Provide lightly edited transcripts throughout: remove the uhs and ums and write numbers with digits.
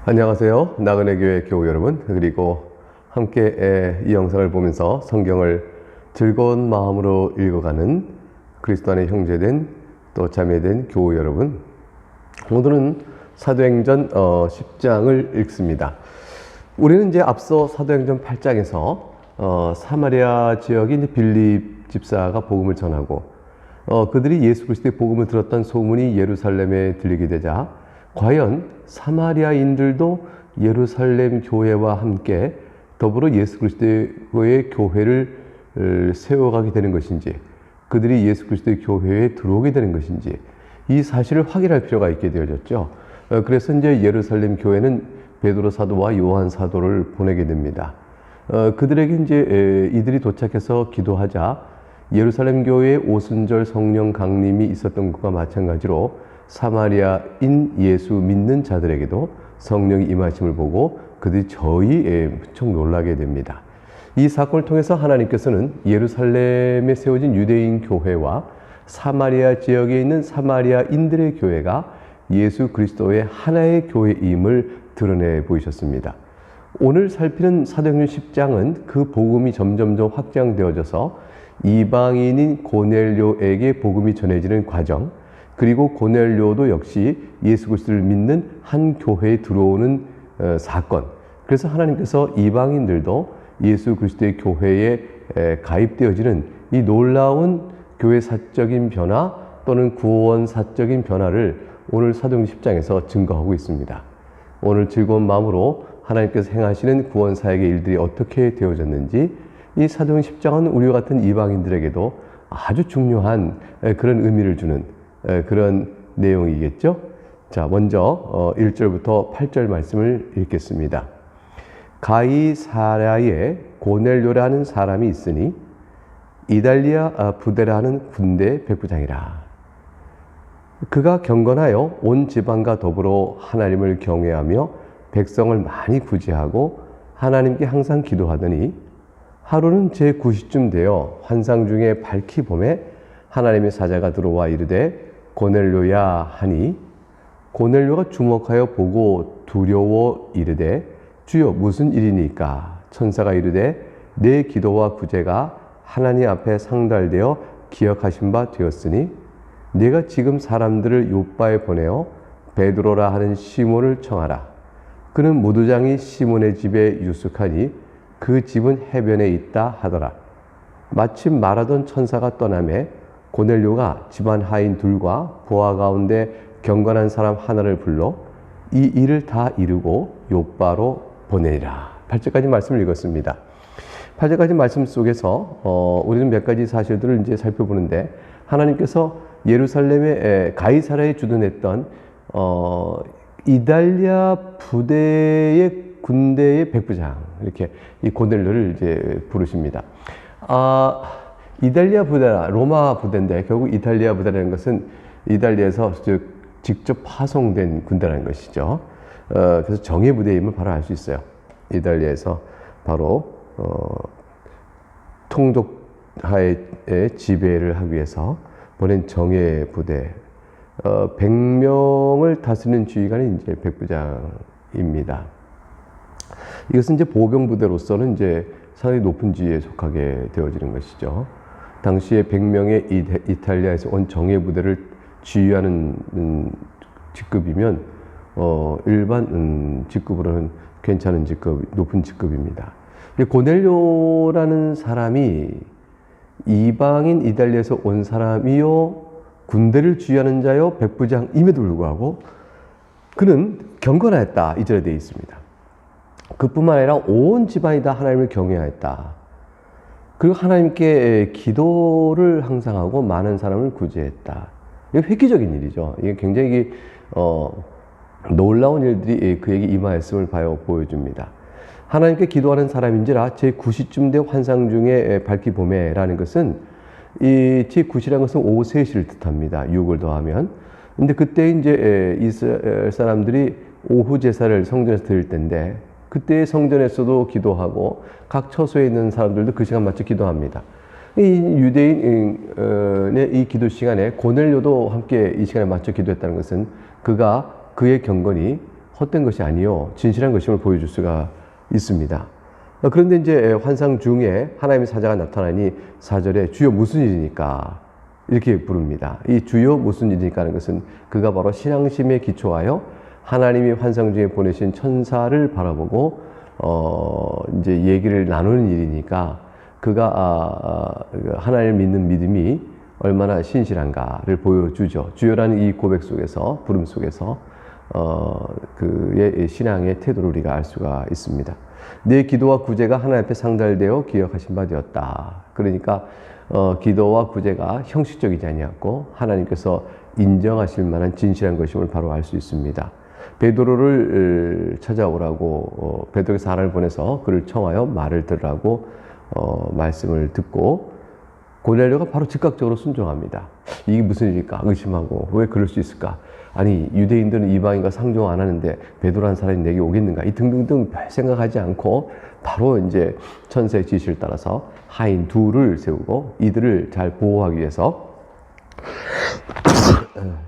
안녕하세요. 나그네 교회 교우 여러분, 그리고 함께 이 영상을 보면서 성경을 즐거운 마음으로 읽어가는 그리스도 안에 형제된 또 자매된 교우 여러분, 오늘은 사도행전 10장을 읽습니다. 우리는 이제 앞서 사도행전 8장에서 사마리아 지역인 빌립 집사가 복음을 전하고 그들이 예수 그리스도의 복음을 들었던 소문이 예루살렘에 들리게 되자 과연 사마리아인들도 예루살렘 교회와 함께 더불어 예수 그리스도의 교회를 세워가게 되는 것인지, 그들이 예수 그리스도의 교회에 들어오게 되는 것인지, 이 사실을 확인할 필요가 있게 되어졌죠. 그래서 이제 예루살렘 교회는 베드로 사도와 요한 사도를 보내게 됩니다. 그들에게 이제 이들이 도착해서 기도하자 예루살렘 교회에 오순절 성령 강림이 있었던 것과 마찬가지로 사마리아인 예수 믿는 자들에게도 성령이 임하심을 보고 그들이 무척 놀라게 됩니다. 이 사건을 통해서 하나님께서는 예루살렘에 세워진 유대인 교회와 사마리아 지역에 있는 사마리아인들의 교회가 예수 그리스도의 하나의 교회임을 드러내 보이셨습니다. 오늘 살피는 사도행전 10장은 그 복음이 점점점 확장되어져서 이방인인 고넬료에게 복음이 전해지는 과정, 그리고 고넬료도 역시 예수 그리스도를 믿는 한 교회에 들어오는 사건. 그래서 하나님께서 이방인들도 예수 그리스도의 교회에 가입되어지는 이 놀라운 교회사적인 변화 또는 구원사적인 변화를 오늘 사도행전 10장에서 증거하고 있습니다. 오늘 즐거운 마음으로 하나님께서 행하시는 구원사역의 일들이 어떻게 되어졌는지, 이 사도행전 10장은 우리와 같은 이방인들에게도 아주 중요한 그런 의미를 주는 그런 내용이겠죠. 자, 먼저 1절부터 8절 말씀을 읽겠습니다. 가이사랴에 고넬료라는 사람이 있으니 이달리아 부대라는 군대 백부장이라. 그가 경건하여 온 지방과 더불어 하나님을 경외하며 백성을 많이 구제하고 하나님께 항상 기도하더니 하루는 제9시쯤 되어 환상 중에 밝히 봄에 하나님의 사자가 들어와 이르되 고넬료야 하니, 고넬료가 주목하여 보고 두려워 이르되 주여 무슨 일이니까? 천사가 이르되 내 기도와 구제가 하나님 앞에 상달되어 기억하신 바 되었으니 내가 지금 사람들을 요바에 보내어 베드로라 하는 시몬을 청하라. 그는 무두장이 시몬의 집에 유숙하니 그 집은 해변에 있다 하더라. 마침 말하던 천사가 떠나매 고넬료가 집안 하인 둘과 부하 가운데 경건한 사람 하나를 불러 이 일을 다 이루고 요바로 보내니라. 8절까지 말씀을 읽었습니다. 8절까지 말씀 속에서 우리는 몇 가지 사실들을 이제 살펴보는데, 하나님께서 예루살렘의 가이사랴에 주둔했던 이달리아 부대의 군대의 백부장, 이렇게 이 고넬료를 이제 부르십니다. 이달리아 부대라, 로마 부대인데 결국 이탈리아 부대라는 것은 이달리아에서 직접 파송된 군대라는 것이죠. 그래서 정예 부대임을 바로 알 수 있어요. 이달리아에서 바로 통독하에 지배를 하기 위해서 보낸 정예 부대, 100명을 다스리는 지휘관이 이제 백부장입니다. 이것은 이제 보병 부대로서는 이제 상당히 높은 지위에 속하게 되어지는 것이죠. 당시에 100명의 이탈리아에서 온 정예 부대를 지휘하는 직급이면 일반 직급으로는 괜찮은 직급, 높은 직급입니다. 고넬료라는 사람이 이방인 이달리아에서 온 사람이요, 군대를 지휘하는 자요, 백부장임에도 불구하고 그는 경건하였다, 이 절에 되어 있습니다. 그뿐만 아니라 온 집안이 다 하나님을 경외하였다. 그리고 하나님께 기도를 항상 하고 많은 사람을 구제했다. 이게 획기적인 일이죠. 이게 굉장히 놀라운 일들이 그에게 임하였음을 보여줍니다. 하나님께 기도하는 사람인지라 제9시쯤 되 환상 중에 밝히 봄에라는 것은, 이 제9시라는 것은 오후 3시를 뜻합니다. 6을 더하면. 근데 그때 이제 이스라엘 사람들이 오후 제사를 성전에서 드릴 때인데, 그때 성전에서도 기도하고 각 처소에 있는 사람들도 그 시간 맞춰 기도합니다. 이 유대인의 이 기도 시간에 고넬료도 함께 이 시간에 맞춰 기도했다는 것은 그가 그의 경건이 헛된 것이 아니요 진실한 것임을 보여줄 수가 있습니다. 그런데 이제 환상 중에 하나님의 사자가 나타나니 4절에 주여 무슨 일이니까 이렇게 부릅니다. 이 주여 무슨 일이니까 하는 것은 그가 바로 신앙심에 기초하여 하나님이 환상 중에 보내신 천사를 바라보고 이제 얘기를 나누는 일이니까 그가 하나님을 믿는 믿음이 얼마나 신실한가를 보여주죠. 주여라는 이 고백 속에서, 부름 속에서 그의 신앙의 태도를 우리가 알 수가 있습니다. 내 기도와 구제가 하나님 앞에 상달되어 기억하신 바 되었다. 그러니까 기도와 구제가 형식적이지 아니었고 하나님께서 인정하실 만한 진실한 것임을 바로 알 수 있습니다. 베드로를 찾아오라고 베드로가 사람을 보내서 그를 청하여 말을 들으라고 말씀을 듣고 고넬료가 바로 즉각적으로 순종합니다. 이게 무슨 일일까 의심하고 왜 그럴 수 있을까? 아니 유대인들은 이방인과 상종 안 하는데 베드로라는 사람이 내게 오겠는가? 이 등등등 별 생각하지 않고 바로 이제 천사의 지시를 따라서 하인 둘을 세우고 이들을 잘 보호하기 위해서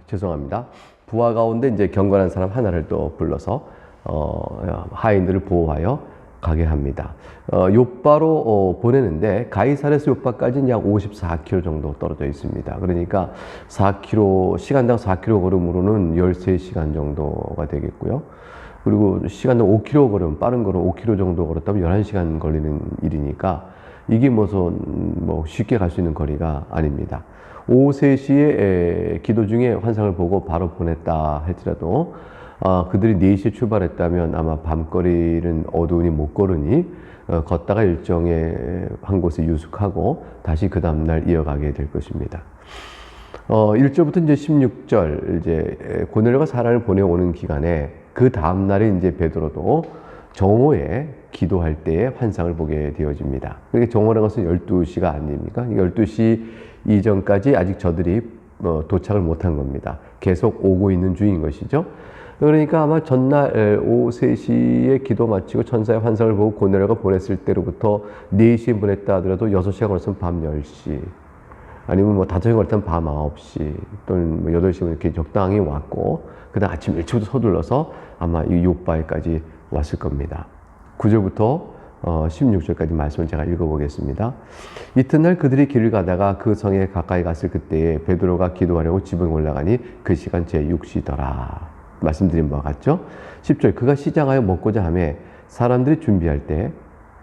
죄송합니다. 부하 가운데 이제 경건한 사람 하나를 또 불러서 하인들을 보호하여 가게 합니다. 요바로 보내는데 가이사랴에서 요바까지는 약 54km 정도 떨어져 있습니다. 그러니까 4km, 시간당 4km 걸음으로는 13시간 정도가 되겠고요. 그리고 시간당 5km 걸음, 빠른 걸음 5km 정도 걸었다면 11시간 걸리는 일이니까 이게 뭐 쉽게 갈 수 있는 거리가 아닙니다. 오후 3시에 기도 중에 환상을 보고 바로 보냈다 할지라도 그들이 4시에 출발했다면 아마 밤거리는 어두우니 못 걸으니 걷다가 일정의 한 곳에 유숙하고 다시 그 다음날 이어가게 될 것입니다. 1절부터 이제 16절, 이제 고넬료가 사람을 보내오는 기간에 그 다음날에 이제 베드로도 정오에 기도할 때에 환상을 보게 되어집니다. 그러니까 정오라는 것은 12시가 아닙니까? 12시 이전까지 아직 저들이 도착을 못한 겁니다. 계속 오고 있는 중인 것이죠. 그러니까 아마 전날 오후 3시에 기도 마치고 천사의 환상을 보고 고넬료가 보냈을 때로부터 4시에 보냈다 하더라도 6시간 걸렸으면 밤 10시 아니면 뭐 5시간 걸렸다면 밤 9시 또는 뭐 8시면 이렇게 적당히 왔고 그 다음 아침 일찍부터 서둘러서 아마 이 요바에까지 왔을 겁니다. 9절부터 16절까지 말씀을 제가 읽어보겠습니다. 이튿날 그들이 길을 가다가 그 성에 가까이 갔을 그때에 베드로가 기도하려고 지붕에 올라가니 그 시간 제6시더라. 말씀드린 바와 같죠? 10절 그가 시장하여 먹고자 하매 사람들이 준비할 때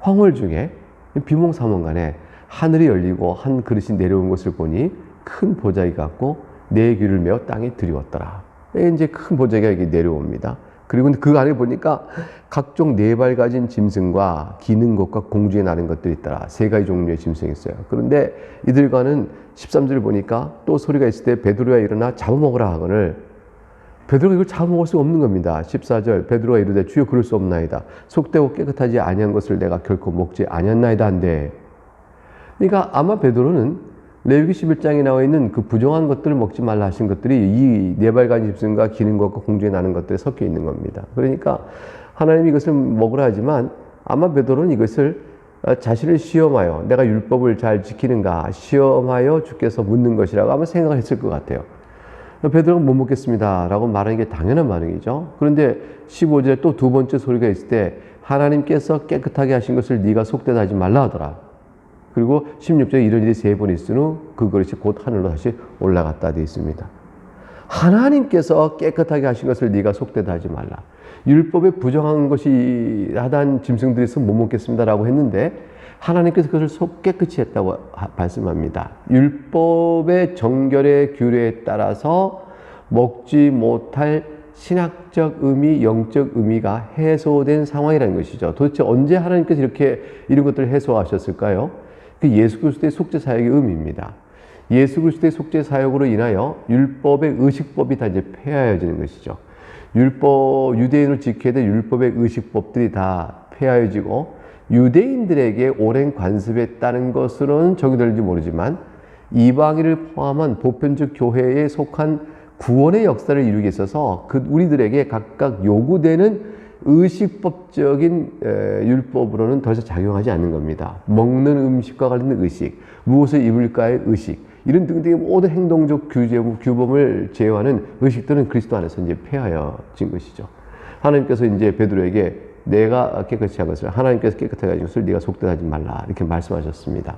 황홀 중에 비몽사몽간에 하늘이 열리고 한 그릇이 내려온 것을 보니 큰 보자기 같고 네 귀를 메어 땅에 들이웠더라. 이제 큰 보자기가 이렇게 내려옵니다. 그리고 그 안에 보니까 각종 4발 가진 짐승과 기는 것과 공중에 나는 것들이 있더라. 3가지 종류의 짐승이 있어요. 그런데 이들과는 13절을 보니까 또 소리가 있을 때 베드로야 일어나 잡아먹으라 하거늘 베드로가 이걸 잡아먹을 수 없는 겁니다. 14절 베드로가 이르되 주여 그럴 수 없나이다. 속되고 깨끗하지 아니한 것을 내가 결코 먹지 아니었나이다 한데 그러니까 아마 베드로는 레위기 11장에 나와 있는 그 부정한 것들을 먹지 말라 하신 것들이 이 4발 가진 짐승과 기는 것과 공중에 나는 것들에 섞여 있는 겁니다. 그러니까 하나님이 이것을 먹으라 하지만 아마 베드로는 이것을 자신을 시험하여 내가 율법을 잘 지키는가 시험하여 주께서 묻는 것이라고 아마 생각을 했을 것 같아요. 베드로가 못 먹겠습니다 라고 말하는 게 당연한 반응이죠. 그런데 15절에 또 두 번째 소리가 있을 때 하나님께서 깨끗하게 하신 것을 네가 속되다 하지 말라 하더라. 그리고 16절에 이런 일이 3번 있은 후 그 그릇이 곧 하늘로 다시 올라갔다 되어 있습니다. 하나님께서 깨끗하게 하신 것을 네가 속되다 하지 말라. 율법에 부정한 것이 하단 짐승들이 있으면 못 먹겠습니다 라고 했는데 하나님께서 그것을 속 깨끗이 했다고 말씀합니다. 율법의 정결의 규례에 따라서 먹지 못할 신학적 의미, 영적 의미가 해소된 상황이라는 것이죠. 도대체 언제 하나님께서 이렇게 이런 것들을 해소하셨을까요? 그 예수 그리스도의 속죄 사역의 의미입니다. 예수 그리스도의 속죄 사역으로 인하여 율법의 의식법이 다 이제 폐하여지는 것이죠. 유대인을 지켜야 될 율법의 의식법들이 다 폐하여지고 유대인들에게 오랜 관습했다는 것으로는 정의될지 모르지만 이방인을 포함한 보편적 교회에 속한 구원의 역사를 이루기 위해서 우리들에게 각각 요구되는 의식법적인 율법으로는 더 이상 작용하지 않는 겁니다. 먹는 음식과 관련된 의식, 무엇을 입을까의 의식, 이런 등등의 모든 행동적 규범을 제어하는 의식들은 그리스도 안에서 이제 폐하여진 것이죠. 하나님께서 이제 베드로에게 내가 깨끗이 한 것을 하나님께서 깨끗하게 하신 것을 네가 속되하지 말라 이렇게 말씀하셨습니다.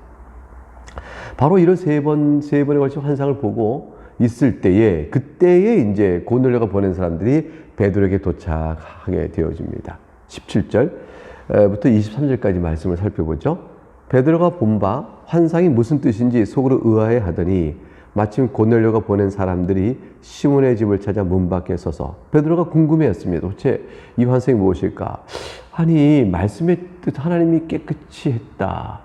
바로 이런 세 번에 걸친 환상을 보고 있을 때에 그때에 이제 고넬료가 보낸 사람들이 베드로에게 도착하게 되어집니다. 17절부터 23절까지 말씀을 살펴보죠. 베드로가 본 바 환상이 무슨 뜻인지 속으로 의아해 하더니 마침 고넬료가 보낸 사람들이 시몬의 집을 찾아 문 밖에 서서 베드로가 궁금해했습니다. 도대체 이 환상이 무엇일까? 아니 말씀의 뜻 하나님이 깨끗이 했다.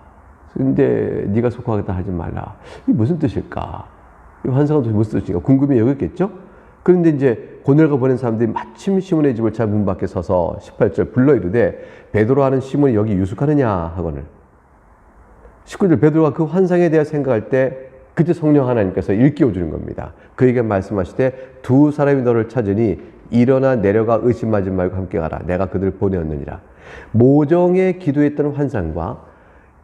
근데 네가 속하겠다 하지 말라. 이게 무슨 뜻일까? 이 환상은 도대체 무슨 뜻일까? 궁금해 여겼겠죠? 그런데 이제 고넬료가 보낸 사람들이 마침 시몬의 집을 찾아 문 밖에 서서 18절 불러 이르되 베드로 하는 시몬이 여기 유숙하느냐 하거늘. 19절 베드로가 그 환상에 대해 생각할 때 그때 성령 하나님께서 일깨워 주는 겁니다. 그에게 말씀하시되 두 사람이 너를 찾으니 일어나 내려가 의심하지 말고 함께 가라. 내가 그들을 보내었느니라. 모정에 기도했던 환상과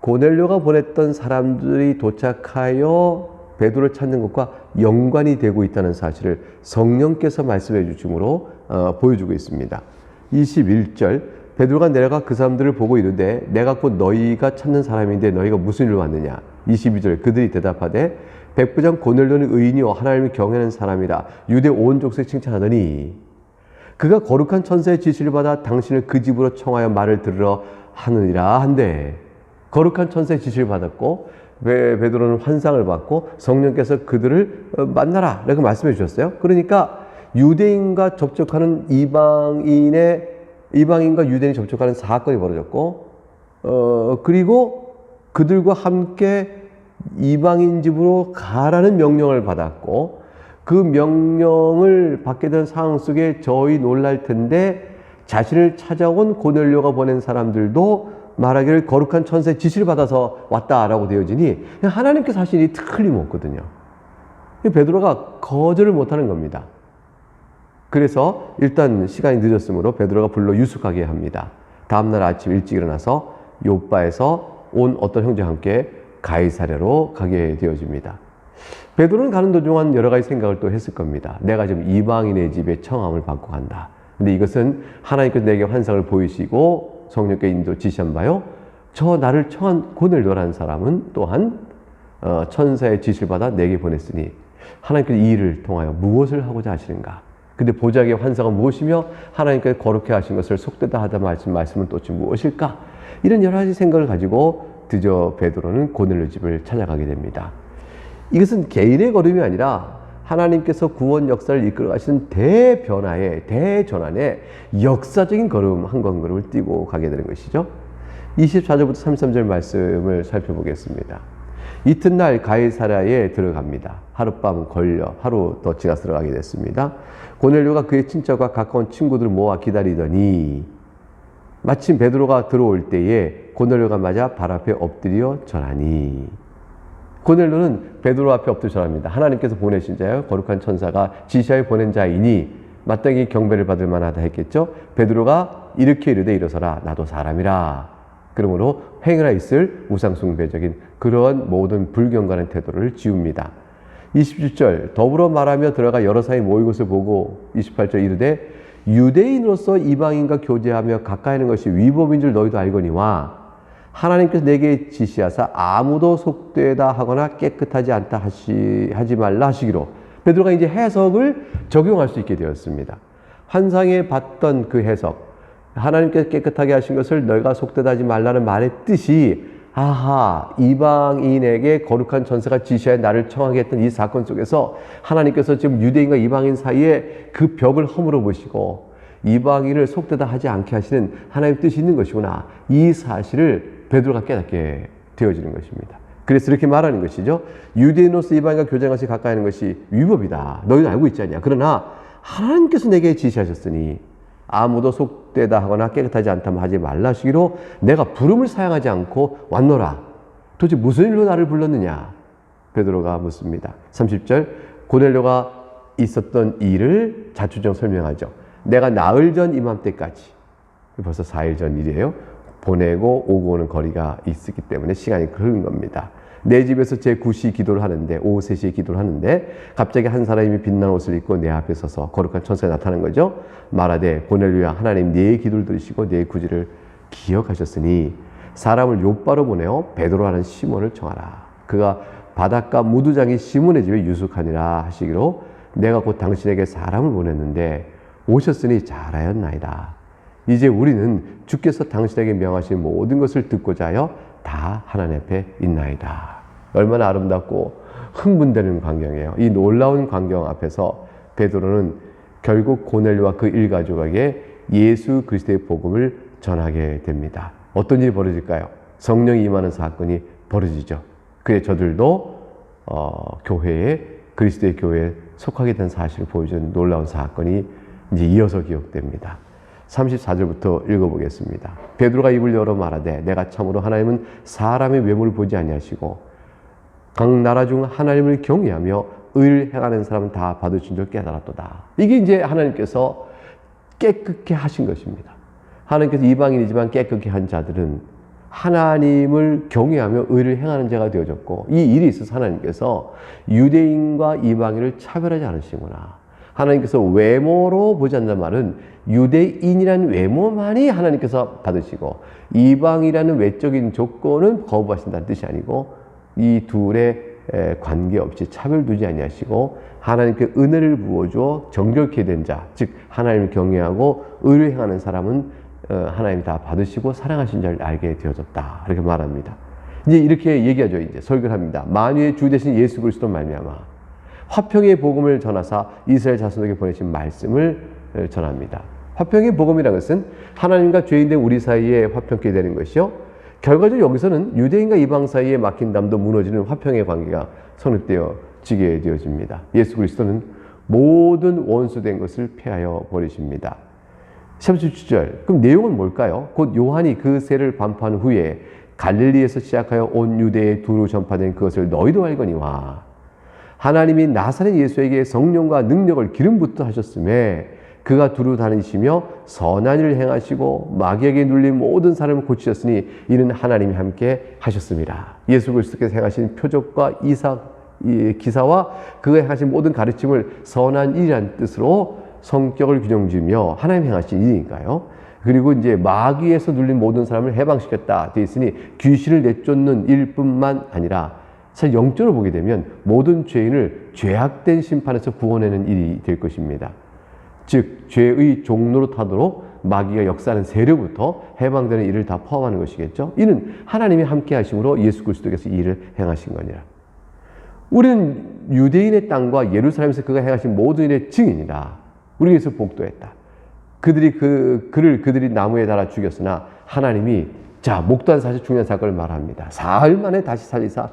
고넬료가 보냈던 사람들이 도착하여 베드로를 찾는 것과 연관이 되고 있다는 사실을 성령께서 말씀해 주심으로 보여주고 있습니다. 21절 베드로가 내려가 그 사람들을 보고 이르되 내가 곧 너희가 찾는 사람인데 너희가 무슨 일로 왔느냐. 22절 그들이 대답하되 백부장 고넬료는 의인이요 하나님을 경외하는 사람이라 유대 온 족속에 칭찬하더니 그가 거룩한 천사의 지시를 받아 당신을 그 집으로 청하여 말을 들으러 하느니라 한데 거룩한 천사의 지시를 받았고 베드로는 환상을 받고 성령께서 그들을 만나라 이렇게 말씀해 주셨어요. 그러니까 유대인과 접촉하는 이방인과 유대인이 접촉하는 사건이 벌어졌고 그리고 그들과 함께 이방인 집으로 가라는 명령을 받았고 그 명령을 받게 된 상황 속에 저희 놀랄 텐데 자신을 찾아온 고넬료가 보낸 사람들도 말하기를 거룩한 천사의 지시를 받아서 왔다라고 되어지니 하나님께 사실이 틀림없거든요. 베드로가 거절을 못하는 겁니다. 그래서 일단 시간이 늦었으므로 베드로가 불러 유숙하게 합니다. 다음날 아침 일찍 일어나서 요바에서 온 어떤 형제와 함께 가이사랴로 가게 되어집니다. 베드로는 가는 도중한 여러 가지 생각을 또 했을 겁니다. 내가 지금 이방인의 집에 청함을 받고 간다. 근데 이것은 하나님께서 내게 환상을 보이시고 성령께 인도 지시한 바요. 저 나를 청한 고넬료라는 사람은 또한 천사의 지시를 받아 내게 보냈으니 하나님께서 이 일을 통하여 무엇을 하고자 하시는가? 근데 보자기의 환상은 무엇이며 하나님께서 거룩해 하신 것을 속되다 하다 말씀은 또치 무엇일까? 이런 여러 가지 생각을 가지고 드디어 베드로는 고넬료 집을 찾아가게 됩니다. 이것은 개인의 걸음이 아니라 하나님께서 구원 역사를 이끌어 가시는 대변화의 대전환의 역사적인 걸음 한 걸음을 띄고 가게 되는 것이죠. 24절부터 33절 말씀을 살펴보겠습니다. 이튿날 가이사랴에 들어갑니다. 하룻밤 걸려 하루 더 지나서 들어가게 됐습니다. 고넬료가 그의 친척과 가까운 친구들을 모아 기다리더니 마침 베드로가 들어올 때에 고넬료가 맞아 발 앞에 엎드려 절하니 고넬료는 베드로 앞에 엎드려 절합니다. 하나님께서 보내신 자여 거룩한 천사가 지시하여 보낸 자이니 마땅히 경배를 받을 만하다 했겠죠. 베드로가 이렇게 이르되 일어서라 나도 사람이라. 그러므로 행하라 있을 우상숭배적인 그러한 모든 불경건한 태도를 지웁니다. 27절 더불어 말하며 들어가 여러 사람이 모인 것을 보고 28절 이르되 유대인으로서 이방인과 교제하며 가까이 하는 것이 위법인 줄 너희도 알거니와 하나님께서 내게 지시하사 아무도 속되다 하거나 깨끗하지 않다 하지 말라 하시기로 베드로가 이제 해석을 적용할 수 있게 되었습니다. 환상에 봤던 그 해석 하나님께서 깨끗하게 하신 것을 너희가 속되다 하지 말라는 말의 뜻이 아하 이방인에게 거룩한 천사가 지시하여 나를 청하게 했던 이 사건 속에서 하나님께서 지금 유대인과 이방인 사이에 그 벽을 허물어 보시고 이방인을 속되다 하지 않게 하시는 하나님의 뜻이 있는 것이구나. 이 사실을 베드로가 깨닫게 되어지는 것입니다. 그래서 이렇게 말하는 것이죠. 유대인으로서 이방인과 교제하는 것이 가까이 하는 것이 위법이다. 너희는 알고 있지 않냐. 그러나 하나님께서 내게 지시하셨으니 아무도 속되다 하거나 깨끗하지 않다면 하지 말라 하시기로 내가 부름을 사용하지 않고 왔노라. 도대체 무슨 일로 나를 불렀느냐? 베드로가 묻습니다. 30절 고넬료가 있었던 일을 자초정 설명하죠. 내가 나흘 전 이맘때까지 벌써 4일 전 일이에요. 보내고 오고 오는 거리가 있었기 때문에 시간이 흐른 겁니다. 내 집에서 제 9시 기도를 하는데, 오후 3시에 기도를 하는데 갑자기 한 사람이 빛난 옷을 입고 내 앞에 서서 거룩한 천사가 나타나는 거죠. 말하되 고넬료야, 하나님 네 기도를 들으시고 네 구제를 기억하셨으니 사람을 요바로 보내어 베드로라는 시몬을 청하라. 그가 바닷가 무두장이 시몬의 집에 유숙하니라 하시기로 내가 곧 당신에게 사람을 보냈는데 오셨으니 잘하였나이다. 이제 우리는 주께서 당신에게 명하신 모든 것을 듣고자 하여 다 하나님 앞에 있나이다. 얼마나 아름답고 흥분되는 광경이에요. 이 놀라운 광경 앞에서 베드로는 결국 고넬료와 그 일가족에게 예수 그리스도의 복음을 전하게 됩니다. 어떤 일이 벌어질까요? 성령이 임하는 사건이 벌어지죠. 그래 저들도 교회에, 그리스도의 교회에 속하게 된 사실을 보여주는 놀라운 사건이 이제 이어서 기록됩니다. 34절부터 읽어보겠습니다. 베드로가 입을 열어 말하되 내가 참으로 하나님은 사람의 외모를 보지 아니하시고 각 나라 중 하나님을 경외하며 의를 행하는 사람은 다 받으신 줄 깨달았도다. 이게 이제 하나님께서 깨끗게 하신 것입니다. 하나님께서 이방인이지만 깨끗게 한 자들은 하나님을 경외하며 의를 행하는 자가 되어졌고, 이 일이 있어서 하나님께서 유대인과 이방인을 차별하지 않으시구나. 하나님께서 외모로 보지 않는 말은 유대인이라는 외모만이 하나님께서 받으시고 이방이라는 외적인 조건은 거부하신다는 뜻이 아니고 이 둘의 관계없이 차별 두지 아니하시고 하나님께 은혜를 부어줘 정결케 된 자, 즉 하나님을 경외하고 의를 행하는 사람은 하나님이 다 받으시고 사랑하신 자를 알게 되어졌다. 이렇게 말합니다. 이제 이렇게 얘기하죠. 이제 설교를 합니다. 만유의 주 되신 예수 그리스도 말미암아 화평의 복음을 전하사 이스라엘 자손에게 보내신 말씀을 전합니다. 화평의 복음이라는 것은 하나님과 죄인된 우리 사이에 화평케 되는 것이요. 결과적으로 여기서는 유대인과 이방 사이에 막힌 담도 무너지는 화평의 관계가 성립되어지게 되어집니다. 예수 그리스도는 모든 원수된 것을 폐하여 버리십니다. 37절. 그럼 내용은 뭘까요? 곧 요한이 그 세를 반포한 후에 갈릴리에서 시작하여 온 유대에 두루 전파된 그것을 너희도 알거니와 하나님이 나사렛 예수에게 성령과 능력을 기름부터 하셨음에 그가 두루 다니시며 선한 일을 행하시고 마귀에게 눌린 모든 사람을 고치셨으니 이는 하나님이 함께 하셨습니다. 예수 그리스도께서 행하신 표적과 기사와 그가 행하신 모든 가르침을 선한 일이라는 뜻으로 성격을 균형지으며 하나님 행하신 일이니까요. 그리고 이제 마귀에서 눌린 모든 사람을 해방시켰다 되어 있으니 귀신을 내쫓는 일뿐만 아니라 사실 영적으로 보게 되면 모든 죄인을 죄악된 심판에서 구원하는 일이 될 것입니다. 즉 죄의 종로로 타도록 마귀가 역사하는 세력부터 해방되는 일을 다 포함하는 것이겠죠. 이는 하나님이 함께 하심으로 예수 그리스도께서 이 일을 행하신 거니라. 우리는 유대인의 땅과 예루살렘에서 그가 행하신 모든 일의 증인이다. 우리에게서 복도했다. 그들이 나무에 달아 죽였으나 하나님이 목도한 사실 중요한 사건을 말합니다. 사흘 만에 다시 살리사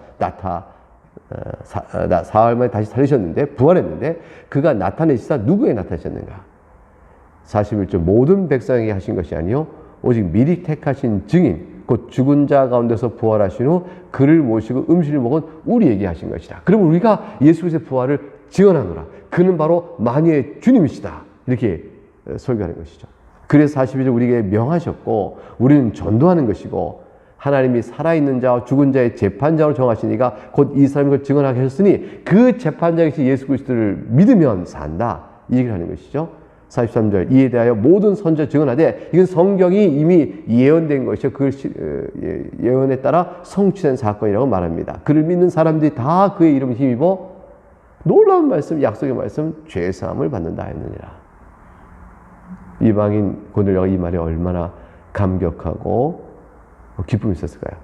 사흘 만에 다시 살리셨는데 부활했는데 그가 나타내시사 누구에 나타내셨는가? 41절 모든 백성에게 하신 것이 아니요 오직 미리 택하신 증인 곧 죽은 자 가운데서 부활하신 후 그를 모시고 음식을 먹은 우리에게 하신 것이다. 그러면 우리가 예수 그리스도의 부활을 증언하노라. 그는 바로 만유의 주님이시다. 이렇게 설교하는 것이죠. 그래서 42절 우리에게 명하셨고 우리는 전도하는 것이고 하나님이 살아있는 자와 죽은 자의 재판장으로 정하시니까 곧 이 사람이 그걸 증언하게 하셨으니 그 재판장이신 예수 그리스도를 믿으면 산다. 이 얘기를 하는 것이죠. 43절 이에 대하여 모든 선지자 증언하되 이건 성경이 이미 예언된 것이요 그 예언에 따라 성취된 사건이라고 말합니다. 그를 믿는 사람들이 다 그의 이름을 힘입어 놀라운 말씀, 약속의 말씀, 죄사함을 받는다 했느니라. 이방인 고넬료가 이 말에 얼마나 감격하고 기쁨이 있었을까요?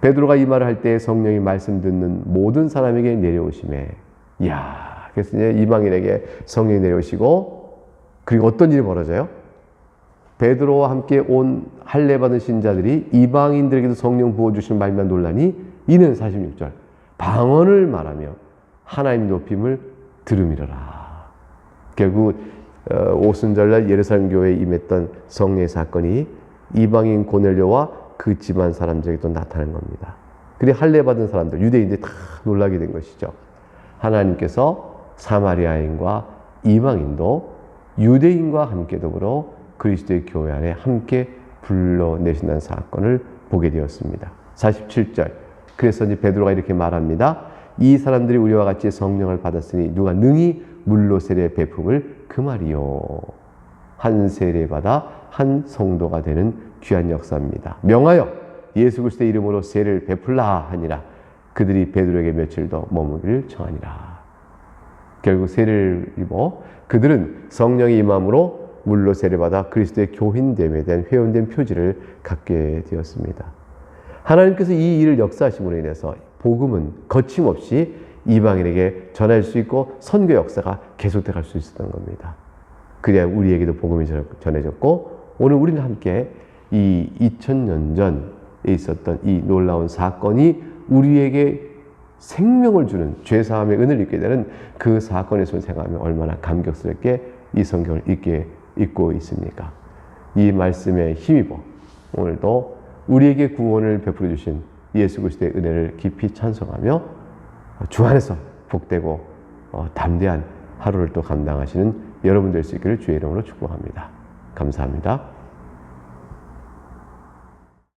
베드로가 이 말을 할 때 성령이 말씀 듣는 모든 사람에게 내려오심에 그래서 이제 이방인에게 성령이 내려오시고 그리고 어떤 일이 벌어져요? 베드로와 함께 온 할례 받은 신자들이 이방인들에게도 성령 부어주시는 말만 놀라니 이는 46절 방언을 말하며 하나님 높임을 들음이로라. 결국 오순절날 예루살렘 교회에 임했던 성례의 사건이 이방인 고넬료와 그 집안 사람들에게도 나타난 겁니다. 그리고 할례 받은 사람들, 유대인들이 다 놀라게 된 것이죠. 하나님께서 사마리아인과 이방인도 유대인과 함께 더불어 그리스도의 교회 안에 함께 불러내신다는 사건을 보게 되었습니다. 47절 그래서 이제 베드로가 이렇게 말합니다. 이 사람들이 우리와 같이 성령을 받았으니 누가 능히 물로 세례 베품을 그 말이요. 한 세례받아 한 성도가 되는 귀한 역사입니다. 명하여 예수 그리스도의 이름으로 세례를 베풀라 하니라. 그들이 베드로에게 며칠 더 머무기를 청하니라. 결국 세례를 입어 그들은 성령이 임함으로 물로 세례받아 그리스도의 교인됨에 대한 회원된 표지를 갖게 되었습니다. 하나님께서 이 일을 역사하심으로 인해서 복음은 거침없이 이방인에게 전할 수 있고 선교 역사가 계속돼 갈 수 있었던 겁니다. 그래야 우리에게도 복음이 전해졌고 오늘 우리는 함께 이 2000년 전에 있었던 이 놀라운 사건이 우리에게 생명을 주는 죄사함의 은혜를 입게 되는 그 사건의 생각하면 얼마나 감격스럽게 이 성경을 읽고 있습니까? 이 말씀에 힘입어 오늘도 우리에게 구원을 베풀어 주신 예수 그리스도의 은혜를 깊이 찬송하며 주 안에서 복되고 담대한 하루를 또 감당하시는 여러분 될 수 있기를 주의 이름으로 축복합니다. 감사합니다.